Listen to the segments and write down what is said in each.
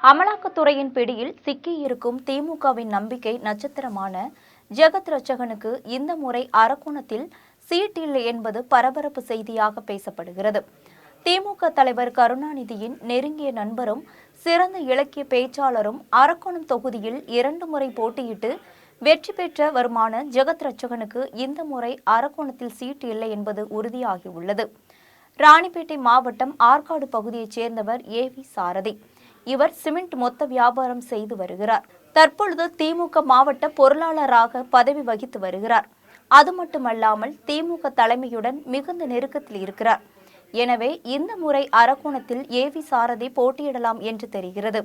அமலாக்கத்துறையின் பிடியில் சிக்கியிருக்கும் திமுகவின் நம்பிக்கை நட்சத்திரமான ஜெகத் ரட்சகனுக்கு இந்த முறை அரக்கோணத்தில் சீட் இல்லை என்பது பரபரப்பு செய்தியாக பேசப்படுகிறது. திமுக தலைவர் கருணாநிதியின் நெருங்கிய நண்பரும் சிறந்த இலக்கிய பேச்சாளரும் அரக்கோணம் தொகுதியில் 2 முறை போட்டியிட்டு வெற்றி பெற்ற வருமான ஜெகத் ரட்சகனுக்கு இந்த முறை அரக்கோணத்தில் சீட் இல்லை என்பது உறுதியாகியுள்ளது. ராணிப்பேட்டை மாவட்டம் ஆற்காடு பகுதியைச் சேர்ந்தவர் ஏவி சாரதி. இவர் சிமெண்ட் மொத்த வியாபாரம் செய்து வருகிறார். தற்பொழுது திமுக மாவட்ட பொருளாளராக பதவி வகித்து வருகிறார். அது மட்டுமல்லாமல் திமுக தலைமையுடன் மிகுந்த நெருக்கத்தில் இருக்கிறார். எனவே இந்த முறை அரக்கோணத்தில் ஏவி சாரதி போட்டியிடலாம் என்று தெரிகிறது.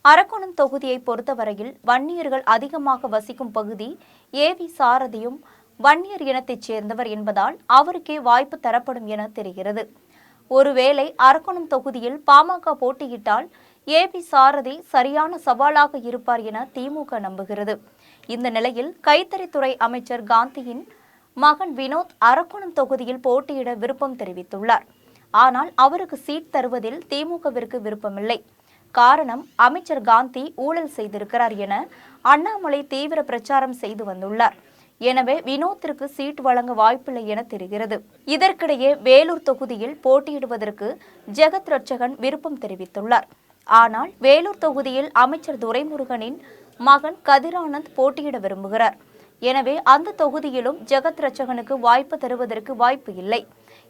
அரக்கோணம் தொகுதியை பொறுத்தவரையில் வன்னியர்கள் அதிகமாக வசிக்கும் பகுதி. ஏவி சாரதியும் வன்னியர் இனத்தைச் சேர்ந்தவர் என்பதால் அவருக்கே வாய்ப்பு தரப்படும் என தெரிகிறது. ஒருவேளை அரக்கோணம் தொகுதியில் பாமக போட்டியிட்டால் ஏவி சாரதி சரியான சவாலாக இருப்பார் என திமுக நம்புகிறது. இந்த நிலையில் கைத்தறித்துறை அமைச்சர் காந்தியின் மகன் வினோத் அரக்கோணம் தொகுதியில் போட்டியிட விருப்பம் தெரிவித்துள்ளார். ஆனால் அவருக்கு சீட் தருவதில் திமுகவிற்கு விருப்பமில்லை. காரணம், அமைச்சர் காந்தி ஊழல் செய்திருக்கிறார் என அண்ணாமலை தீவிர பிரச்சாரம் செய்து வந்துள்ளார். எனவே வினோத்திற்கு சீட் வழங்க வாய்ப்பில்லை என தெரிகிறது. இதற்கிடையே வேலூர் தொகுதியில் போட்டியிடுவதற்கு ஜெகத் ரட்சகன் விருப்பம் தெரிவித்துள்ளார். ஆனால் வேலூர் தொகுதியில் அமைச்சர் துரைமுருகனின் மகன் கதிரானந்த் போட்டியிட விரும்புகிறார். எனவே அந்த தொகுதியிலும் ஜெகத் ரட்சகனுக்கு வாய்ப்பு தருவதற்கு வாய்ப்பு இல்லை.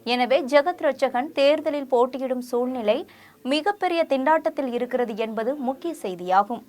எனவே ஜெகத் ரட்சகன் தேர்தலில் போட்டியிடும் சூழ்நிலை மிகப்பெரிய திண்டாட்டத்தில் இருக்கிறது என்பது முக்கிய செய்தியாகும்.